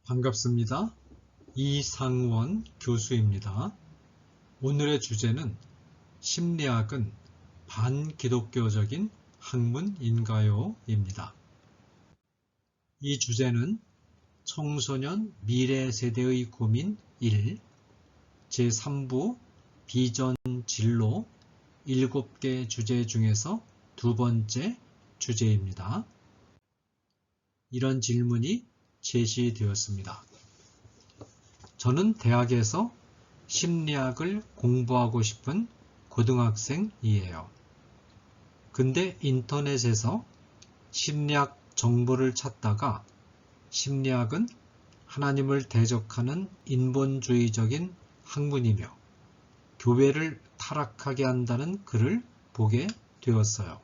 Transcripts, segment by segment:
반갑습니다. 이상원 교수입니다. 오늘의 주제는 심리학은 반기독교적인 학문인가요? 입니다. 이 주제는 청소년 미래 세대의 고민 1, 제3부 비전 진로 7개 주제 중에서 두 번째 주제입니다. 이런 질문이 제시되었습니다. 저는 대학에서 심리학을 공부하고 싶은 고등학생이에요. 근데 인터넷에서 심리학 정보를 찾다가 심리학은 하나님을 대적하는 인본주의적인 학문이며 교회를 타락하게 한다는 글을 보게 되었어요.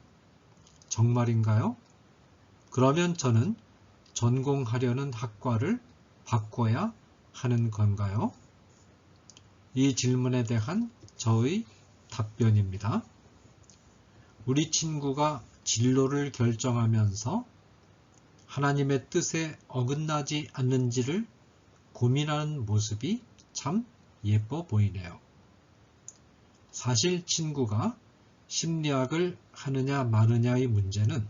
정말인가요? 그러면 저는 전공하려는 학과를 바꿔야 하는 건가요? 이 질문에 대한 저의 답변입니다. 우리 친구가 진로를 결정하면서 하나님의 뜻에 어긋나지 않는지를 고민하는 모습이 참 예뻐 보이네요. 사실 친구가 심리학을 하느냐 마느냐의 문제는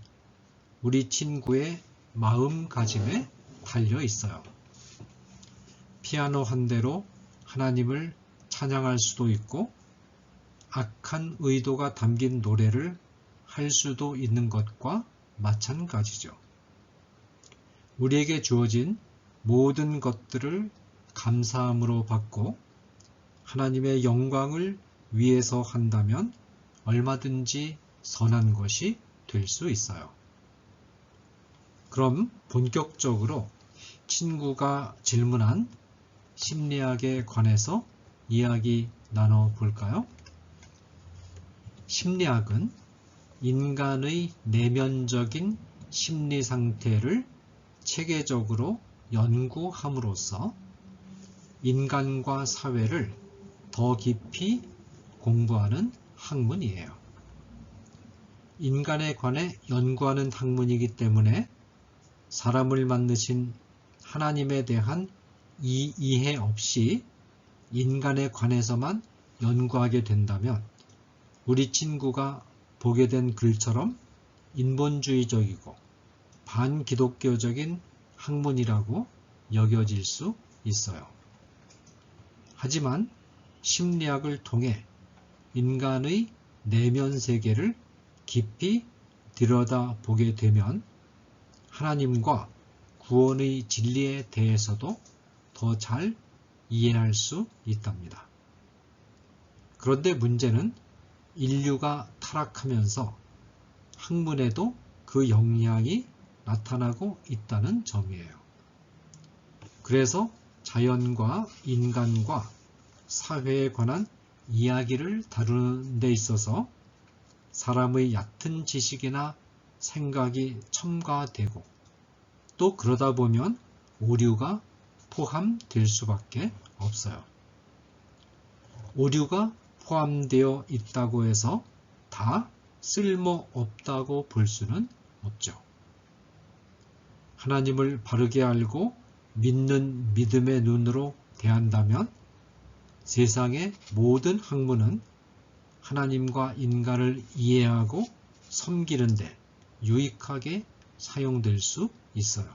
우리 친구의 마음가짐에 달려 있어요. 피아노 한 대로 하나님을 찬양할 수도 있고 악한 의도가 담긴 노래를 할 수도 있는 것과 마찬가지죠. 우리에게 주어진 모든 것들을 감사함으로 받고 하나님의 영광을 위해서 한다면 얼마든지 선한 것이 될 수 있어요. 그럼 본격적으로 친구가 질문한 심리학에 관해서 이야기 나눠볼까요? 심리학은 인간의 내면적인 심리 상태를 체계적으로 연구함으로써 인간과 사회를 더 깊이 공부하는 학문이에요. 인간에 관해 연구하는 학문이기 때문에 사람을 만드신 하나님에 대한 이해 없이 인간에 관해서만 연구하게 된다면 우리 친구가 보게 된 글처럼 인본주의적이고 반기독교적인 학문이라고 여겨질 수 있어요. 하지만 심리학을 통해 인간의 내면 세계를 깊이 들여다보게 되면 하나님과 구원의 진리에 대해서도 더 잘 이해할 수 있답니다. 그런데 문제는 인류가 타락하면서 학문에도 그 영향이 나타나고 있다는 점이에요. 그래서 자연과 인간과 사회에 관한 이야기를 다루는 데 있어서 사람의 얕은 지식이나 생각이 첨가되고 또 그러다 보면 오류가 포함될 수밖에 없어요. 오류가 포함되어 있다고 해서 다 쓸모없다고 볼 수는 없죠. 하나님을 바르게 알고 믿는 믿음의 눈으로 대한다면 세상의 모든 학문은 하나님과 인간을 이해하고 섬기는 데 유익하게 사용될 수 있어요.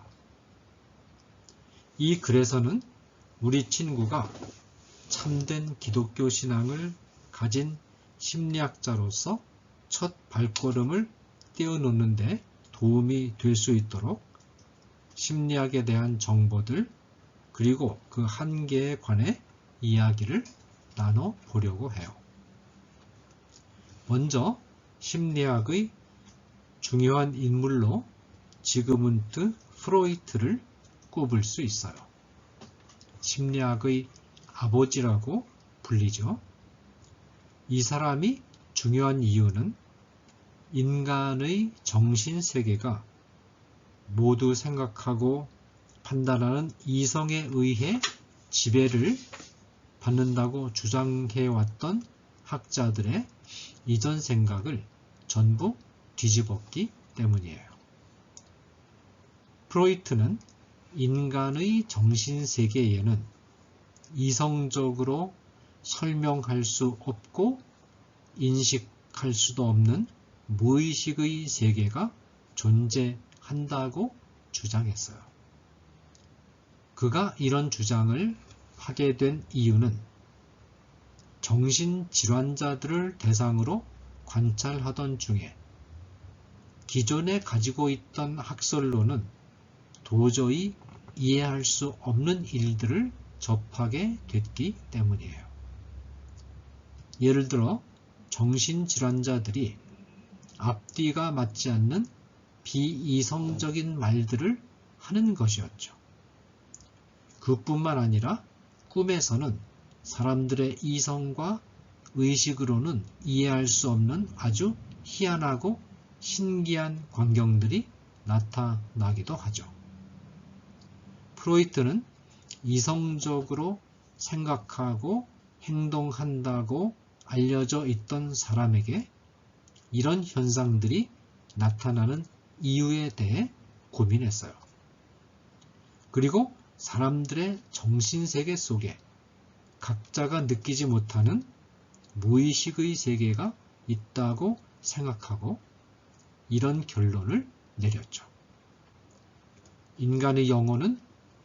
이 글에서는 우리 친구가 참된 기독교 신앙을 가진 심리학자로서 첫 발걸음을 떼어놓는 데 도움이 될 수 있도록 심리학에 대한 정보들 그리고 그 한계에 관해 이야기를 나눠보려고 해요. 먼저 심리학의 중요한 인물로 지그문트 프로이트를 꼽을 수 있어요. 심리학의 아버지라고 불리죠. 이 사람이 중요한 이유는 인간의 정신세계가 모두 생각하고 판단하는 이성에 의해 지배를 받는다고 주장해왔던 학자들의 이전 생각을 전부 뒤집었기 때문이에요. 프로이트는 인간의 정신세계에는 이성적으로 설명할 수 없고 인식할 수도 없는 무의식의 세계가 존재한다고 주장했어요. 그가 이런 주장을 하게 된 이유는 정신질환자들을 대상으로 관찰하던 중에 기존에 가지고 있던 학설로는 도저히 이해할 수 없는 일들을 접하게 됐기 때문이에요. 예를 들어 정신질환자들이 앞뒤가 맞지 않는 비이성적인 말들을 하는 것이었죠. 그뿐만 아니라 꿈에서는 사람들의 이성과 의식으로는 이해할 수 없는 아주 희한하고 신기한 광경들이 나타나기도 하죠. 프로이트는 이성적으로 생각하고 행동한다고 알려져 있던 사람에게 이런 현상들이 나타나는 이유에 대해 고민했어요. 그리고 사람들의 정신세계 속에 각자가 느끼지 못하는 무의식의 세계가 있다고 생각하고 이런 결론을 내렸죠. 인간의 영혼은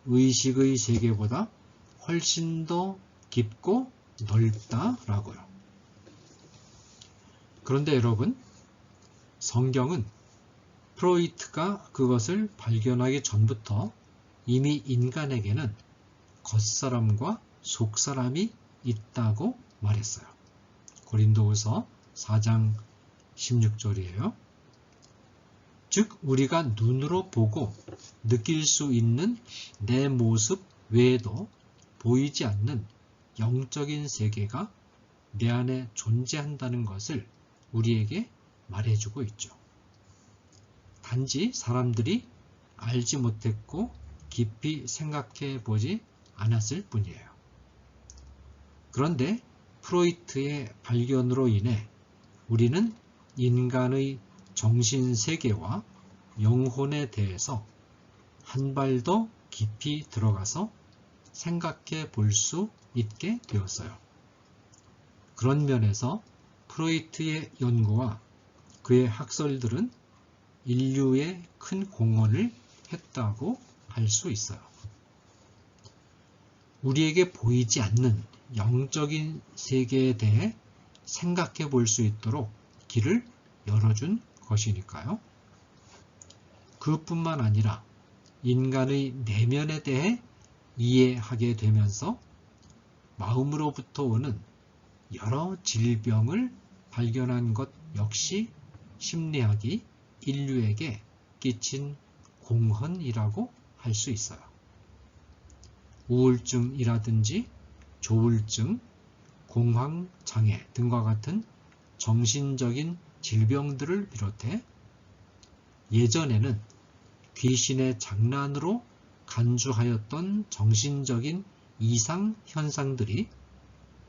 의식의 세계보다 훨씬 더 깊고 넓다라고요. 그런데 여러분, 성경은 프로이트가 그것을 발견하기 전부터 이미 인간에게는 겉사람과 속사람이 있다고 말했어요. 고린도후서 4장 16절이에요. 즉 우리가 눈으로 보고 느낄 수 있는 내 모습 외에도 보이지 않는 영적인 세계가 내 안에 존재한다는 것을 우리에게 말해주고 있죠. 단지 사람들이 알지 못했고 깊이 생각해 보지 않았을 뿐이에요. 그런데 프로이트의 발견으로 인해 우리는 인간의 정신세계와 영혼에 대해서 한 발 더 깊이 들어가서 생각해 볼 수 있게 되었어요. 그런 면에서 프로이트의 연구와 그의 학설들은 인류에 큰 공헌을 했다고 할 수 있어요. 우리에게 보이지 않는 영적인 세계에 대해 생각해 볼 수 있도록 길을 열어준 것이니까요. 그뿐만 아니라 인간의 내면에 대해 이해하게 되면서 마음으로부터 오는 여러 질병을 발견한 것 역시 심리학이 인류에게 끼친 공헌이라고 할 수 있어요. 우울증이라든지 조울증, 공황장애 등과 같은 정신적인 질병들을 비롯해 예전에는 귀신의 장난으로 간주하였던 정신적인 이상 현상들이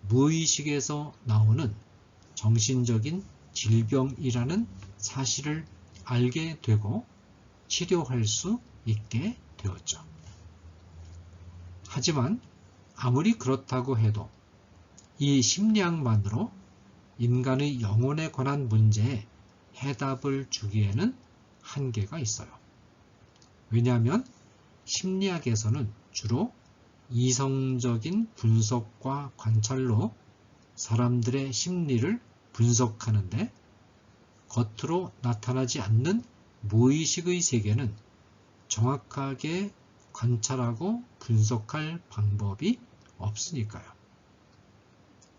무의식에서 나오는 정신적인 질병이라는 사실을 알게 되고 치료할 수 있게 되었죠. 하지만 아무리 그렇다고 해도 이 심리학만으로 인간의 영혼에 관한 문제에 해답을 주기에는 한계가 있어요. 왜냐하면 심리학에서는 주로 이성적인 분석과 관찰로 사람들의 심리를 분석하는데 겉으로 나타나지 않는 무의식의 세계는 정확하게 관찰하고 분석할 방법이 없으니까요.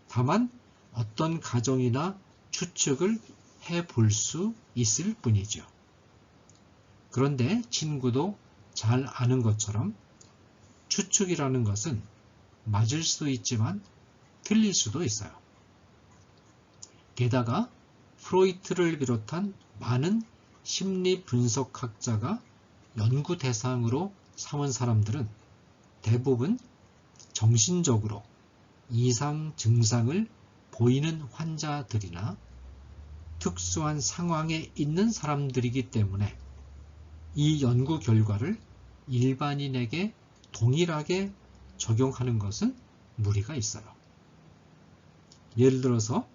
다만 어떤 가정이나 추측을 해볼 수 있을 뿐이죠. 그런데 친구도 잘 아는 것처럼 추측이라는 것은 맞을 수도 있지만 틀릴 수도 있어요. 게다가 프로이트를 비롯한 많은 심리 분석학자가 연구 대상으로 삼은 사람들은 대부분 정신적으로 이상 증상을 보이는 환자들이나 특수한 상황에 있는 사람들이기 때문에 이 연구 결과를 일반인에게 동일하게 적용하는 것은 무리가 있어요. 예를 들어서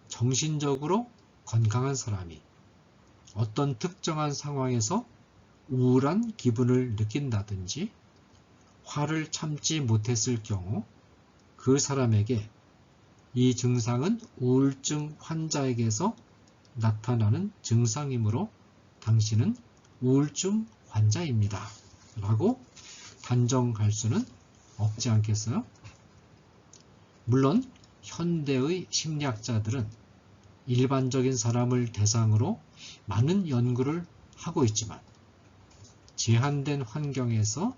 정신적으로 건강한 사람이 어떤 특정한 상황에서 우울한 기분을 느낀다든지 화를 참지 못했을 경우 그 사람에게 이 증상은 우울증 환자에게서 나타나는 증상이므로 당신은 우울증 환자입니다. 라고 단정할 수는 없지 않겠어요? 물론 현대의 심리학자들은 일반적인 사람을 대상으로 많은 연구를 하고 있지만 제한된 환경에서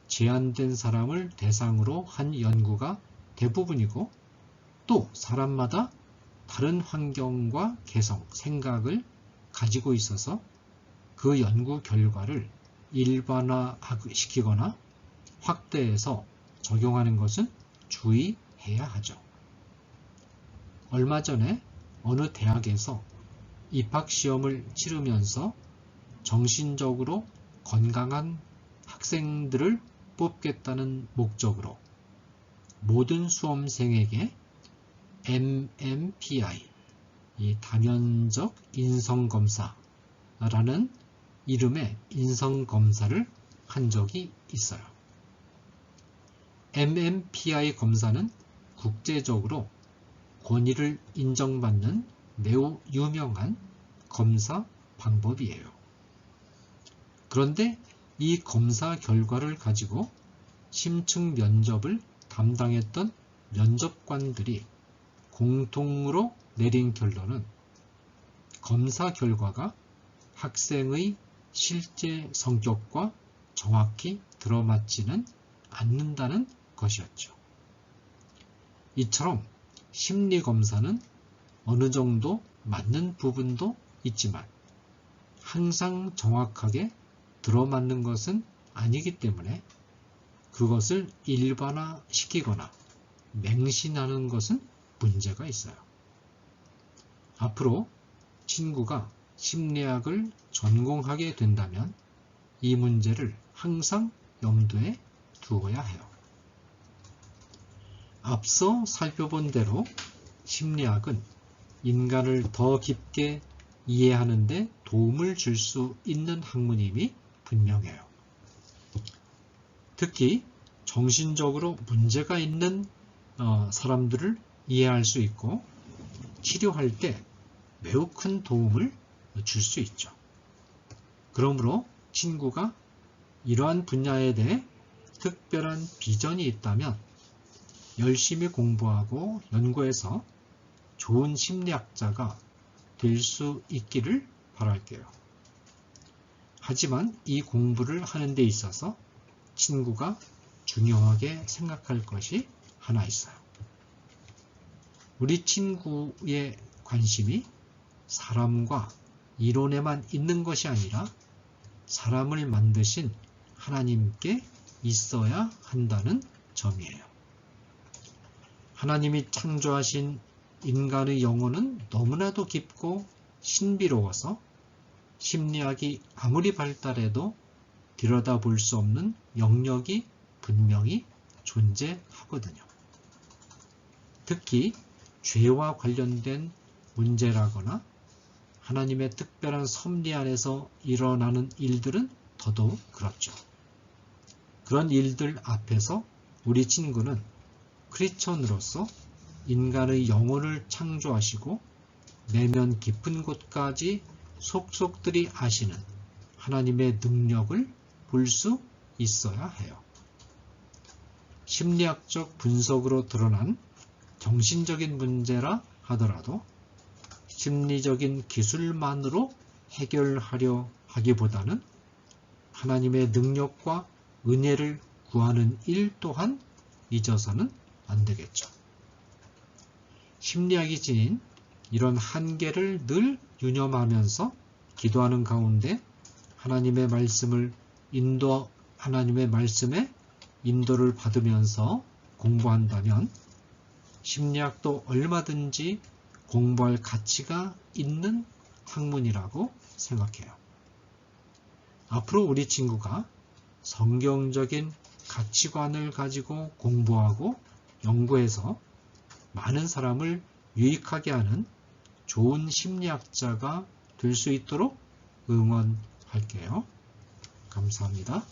제한된 사람을 대상으로 한 연구가 대부분이고 또 사람마다 다른 환경과 개성, 생각을 가지고 있어서 그 연구 결과를 일반화시키거나 확대해서 적용하는 것은 주의해야 하죠. 얼마 전에 어느 대학에서 입학시험을 치르면서 정신적으로 건강한 학생들을 뽑겠다는 목적으로 모든 수험생에게 MMPI, 이 다면적 인성검사라는 이름의 인성검사를 한 적이 있어요. MMPI 검사는 국제적으로 권위를 인정받는 매우 유명한 검사 방법이에요. 그런데 이 검사 결과를 가지고 심층 면접을 담당했던 면접관들이 공통으로 내린 결론은 검사 결과가 학생의 실제 성격과 정확히 들어맞지는 않는다는 것이었죠. 이처럼 심리검사는 어느 정도 맞는 부분도 있지만 항상 정확하게 들어맞는 것은 아니기 때문에 그것을 일반화시키거나 맹신하는 것은 문제가 있어요. 앞으로 친구가 심리학을 전공하게 된다면 이 문제를 항상 염두에 두어야 해요. 앞서 살펴본 대로 심리학은 인간을 더 깊게 이해하는 데 도움을 줄 수 있는 학문임이 분명해요. 특히 정신적으로 문제가 있는 사람들을 이해할 수 있고 치료할 때 매우 큰 도움을 줄 수 있죠. 그러므로 친구가 이러한 분야에 대해 특별한 비전이 있다면 열심히 공부하고 연구해서 좋은 심리학자가 될 수 있기를 바랄게요. 하지만 이 공부를 하는 데 있어서 친구가 중요하게 생각할 것이 하나 있어요. 우리 친구의 관심이 사람과 이론에만 있는 것이 아니라 사람을 만드신 하나님께 있어야 한다는 점이에요. 하나님이 창조하신 인간의 영혼은 너무나도 깊고 신비로워서 심리학이 아무리 발달해도 들여다볼 수 없는 영역이 분명히 존재하거든요. 특히 죄와 관련된 문제라거나 하나님의 특별한 섭리 안에서 일어나는 일들은 더더욱 그렇죠. 그런 일들 앞에서 우리 친구는 크리스천으로서 인간의 영혼을 창조하시고 내면 깊은 곳까지 속속들이 아시는 하나님의 능력을 볼 수 있어야 해요. 심리학적 분석으로 드러난 정신적인 문제라 하더라도 심리적인 기술만으로 해결하려 하기보다는 하나님의 능력과 은혜를 구하는 일 또한 잊어서는 안 되겠죠. 심리학이 지닌 이런 한계를 늘 유념하면서 기도하는 가운데 하나님의 말씀에 인도를 받으면서 공부한다면 심리학도 얼마든지 공부할 가치가 있는 학문이라고 생각해요. 앞으로 우리 친구가 성경적인 가치관을 가지고 공부하고 연구해서 많은 사람을 유익하게 하는 좋은 심리학자가 될 수 있도록 응원할게요. 감사합니다.